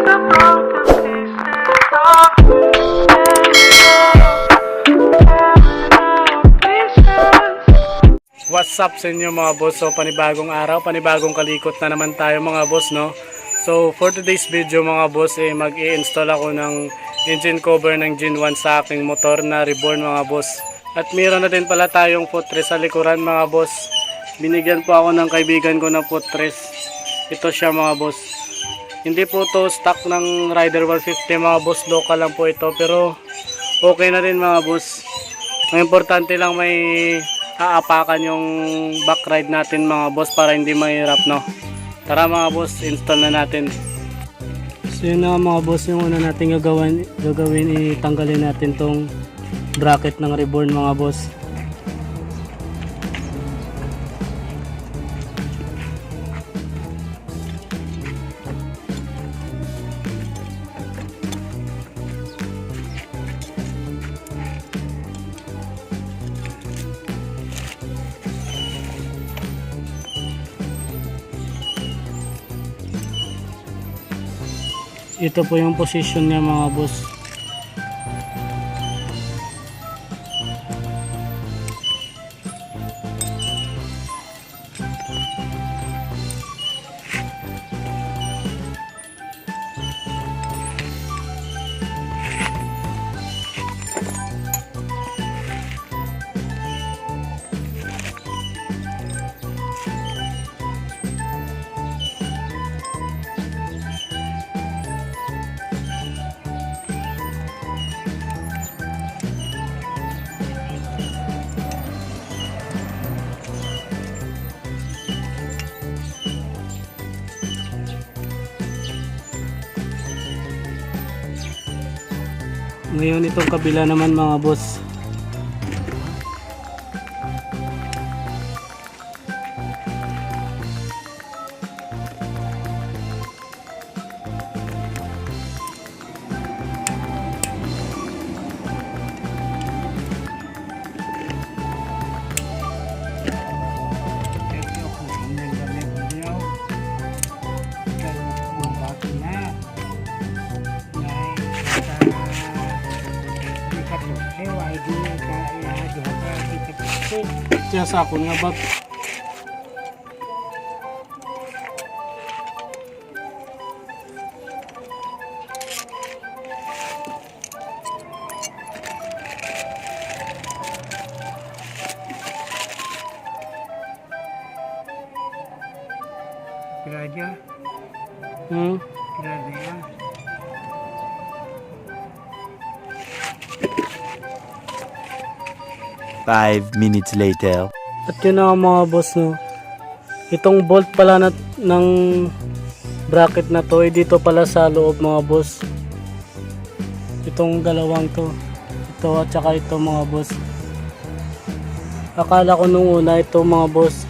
What's up sa inyo mga boss? So panibagong araw, panibagong kalikot na naman tayo mga boss, no? So for today's video mga boss, mag-i-install ako ng engine cover ng Gen 1 sa aking motor na reborn mga boss. At meron na din pala tayong footrest sa likuran mga boss. Binigyan po ako ng kaibigan ko ng footrest. Ito siya mga boss. Hindi po to stock ng Raider150 mga boss, local lang po ito, pero okay na rin mga boss. Ang importante lang may aapakan yung back ride natin mga boss para hindi mahirap, no? Tara mga boss, install na natin. So yun na mga boss, yung una natin gagawin itanggalin natin tong bracket ng reborn mga boss. Ito po yung position niya mga boss. Ngayon itong kabila naman mga boss. Kaya sa ako nga ba? Kira aja. Kira aja. 5 minutes later. At yun na mga boss, no. Itong bolt pala ng bracket na to, dito pala sa loob mga boss. Itong dalawang to. Ito at saka ito mga boss. Akala ko nung una ito mga boss.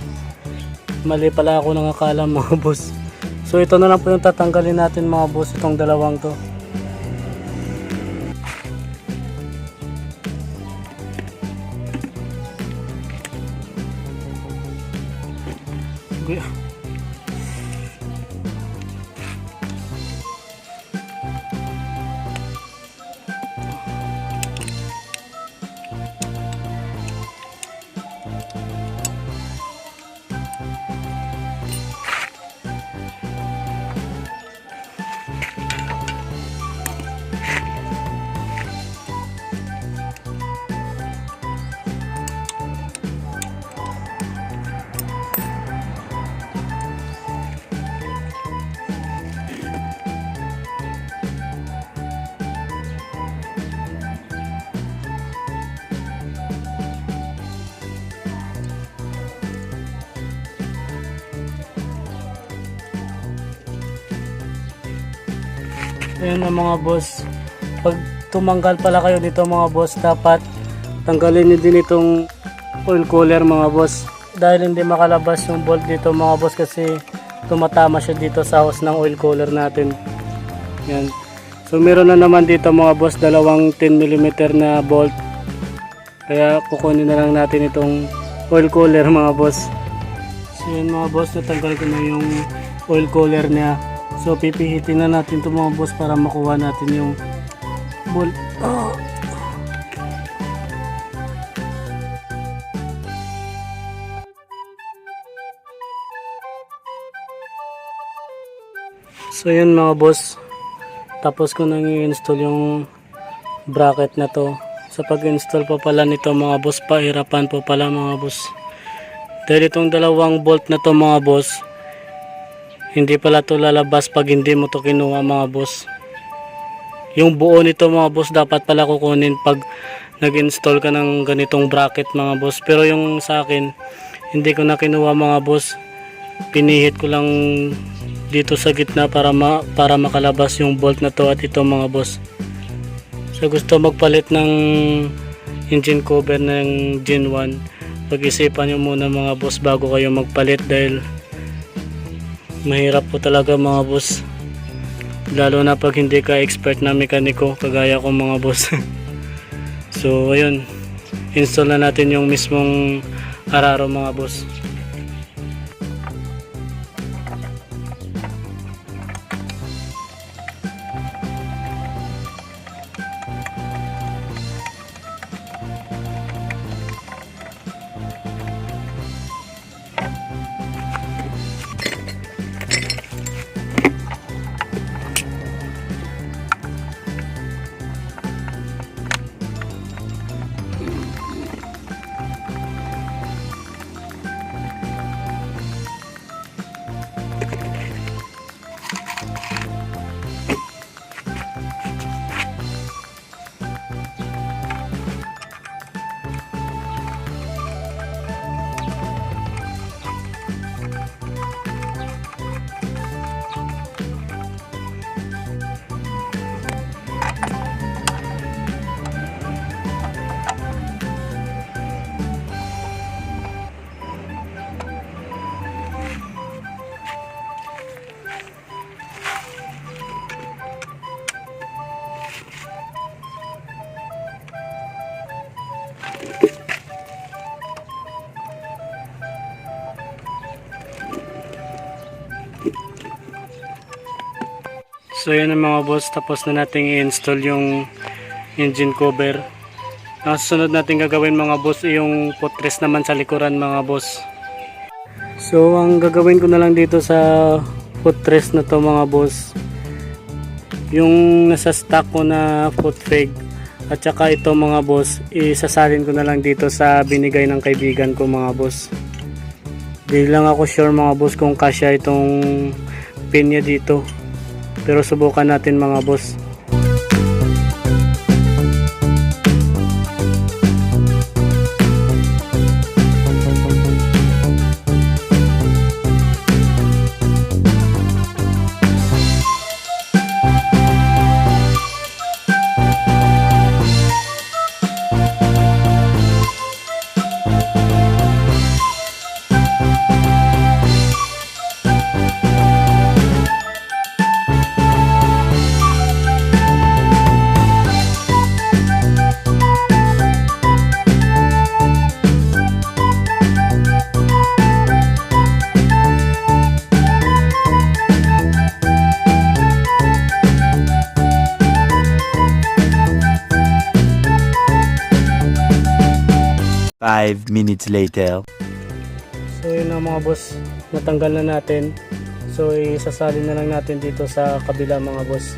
Mali pala ako nang akala mga boss. So ito na lang po yung tatanggalin natin mga boss, itong dalawang to. Ayan na mga boss, pag tumanggal pala kayo dito mga boss, dapat tanggalin nyo din itong oil cooler mga boss, dahil hindi makalabas yung bolt dito mga boss kasi tumatama siya dito sa hose ng oil cooler natin. Yan. So meron na naman dito mga boss dalawang 10mm na bolt, kaya kukunin na lang natin itong oil cooler mga boss. So yun mga boss, natanggal ko na yung oil cooler niya. So pipihitin na natin ito mga boss para makuha natin yung bolt. So yun mga boss, tapos ko nang i-install yung bracket na to. Sa pag-install pa pala nito mga boss, pahirapan po pala mga boss. Dahil itong dalawang bolt na to mga boss, hindi pala to lalabas pag hindi mo to kinuha mga boss. Yung buo nito mga boss dapat pala kukunin pag nag-install ka ng ganitong bracket mga boss. Pero yung sa akin, hindi ko na kinuha mga boss. Pinihit ko lang dito sa gitna para makalabas yung bolt na to at ito mga boss. So gusto magpalit ng engine cover ng Gen 1, pag-isipan nyo muna mga boss bago kayo magpalit dahil mahirap po talaga mga boss, lalo na pag hindi ka expert na mekaniko kagaya ko mga boss. So ayun, install na natin yung mismong araro mga boss. So yun ang mga boss, tapos na natin i-install yung engine cover. Ang susunod natin gagawin mga boss yung footrest naman sa likuran mga boss. So ang gagawin ko na lang dito sa footrest na to mga boss, yung nasa stock ko na foot peg at saka ito mga boss, isasalin ko na lang dito sa binigay ng kaibigan ko mga boss. Di lang ako sure mga boss kung kasya itong pin niya dito, pero subukan natin mga boss. Five minutes later. So yun na mga boss, natanggal na natin. So isasalin na lang natin dito sa kabila mga boss.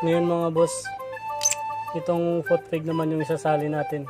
Ngayon mga boss, itong foot peg naman yung isasali natin.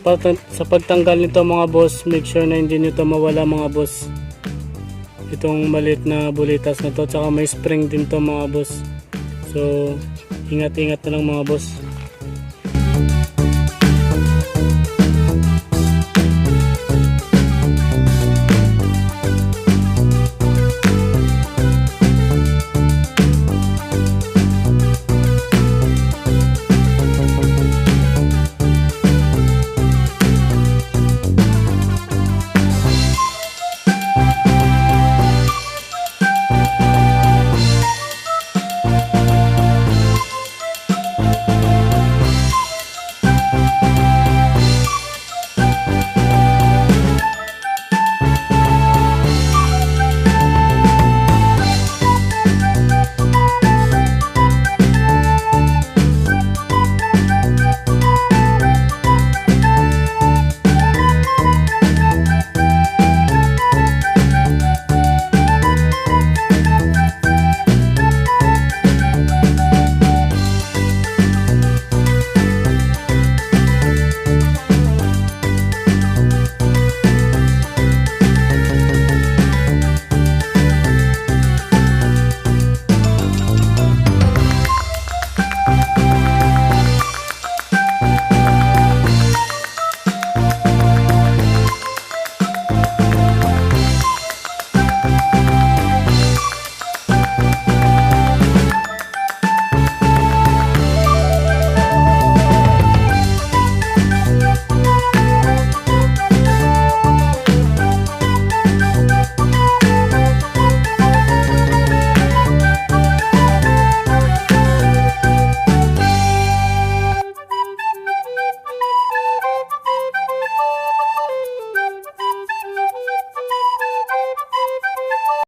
sa pagtanggal nito mga boss, make sure na hindi nyo ito mawala mga boss. Itong maliit na bulitas na to, tsaka may spring din to mga boss. So ingat-ingat na lang mga boss.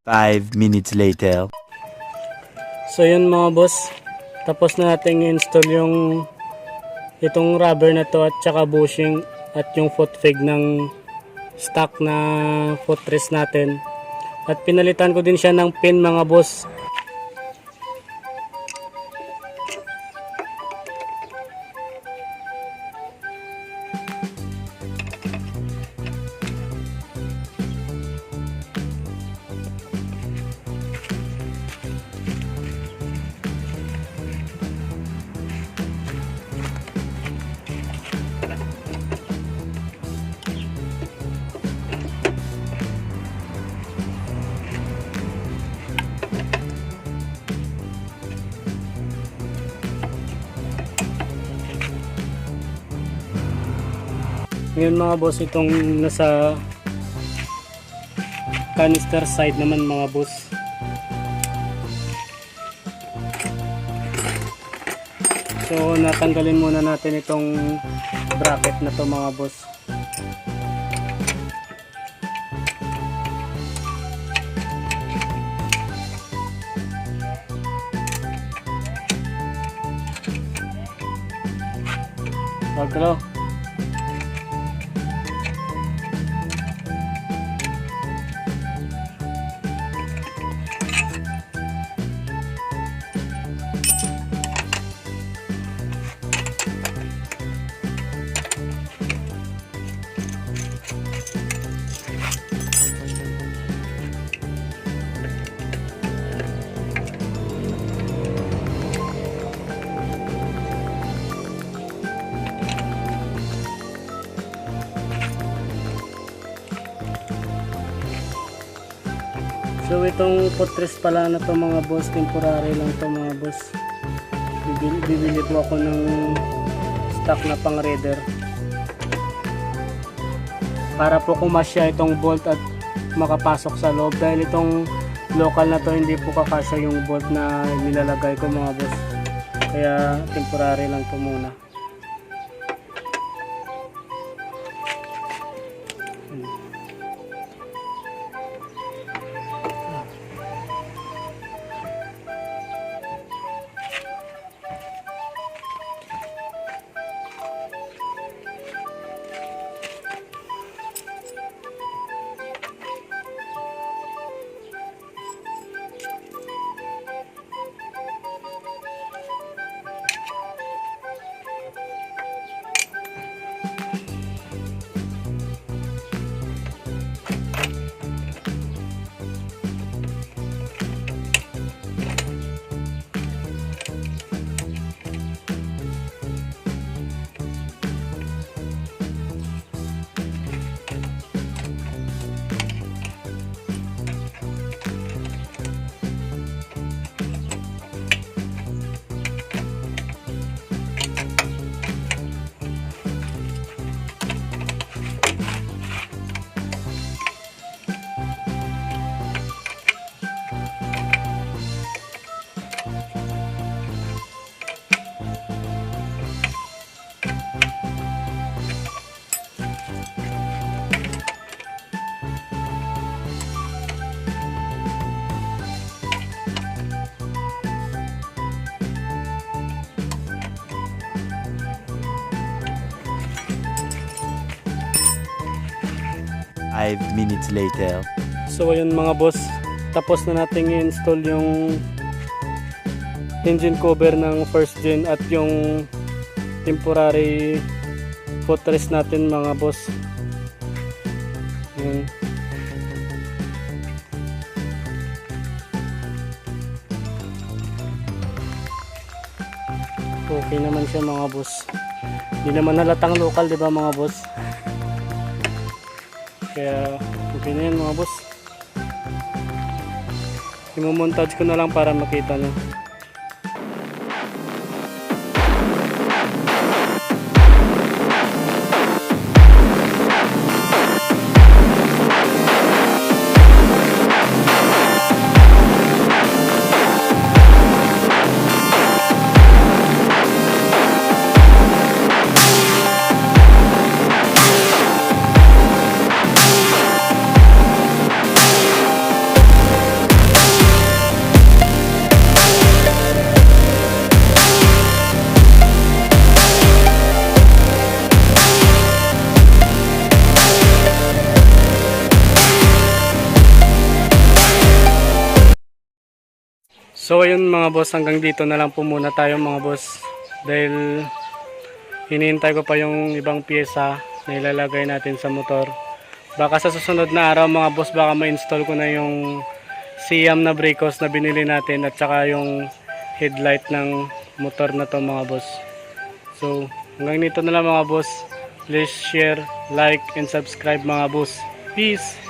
Five minutes later. So yun mga boss, tapos na natin i-install yung itong rubber na to at saka bushing at yung foot peg ng stock na footrest natin. At pinalitan ko din siya ng pin mga boss. Ngayon mga boss, itong nasa canister side naman mga boss. So natanggalin muna natin itong bracket na to mga boss. Pagkalo. So itong footrest pala na to mga boss, temporary lang to mga boss. Bibili po ako ng stock na pang Raider para po kumasya itong bolt at makapasok sa loob, dahil itong local na to hindi po kakasya yung bolt na nilalagay ko mga boss, kaya temporary lang to muna. 5 minutes later. So ayun mga boss, tapos na nating i-install yung engine cover ng first gen at yung temporary footrest natin mga boss. Ayan. Okay naman siya mga boss. Hindi naman halatang local, di ba mga boss? Kaya okay na yan mga boss. I-montage ko na lang para makita nyo. So ayun mga boss, hanggang dito na lang po muna tayo mga boss. Dahil hinihintay ko pa yung ibang pyesa na ilalagay natin sa motor. Baka sa susunod na araw mga boss, baka ma-install ko na yung Yhamz na brake hose na binili natin at saka yung headlight ng motor na to mga boss. So hanggang dito na lang mga boss. Please share, like, and subscribe mga boss. Peace!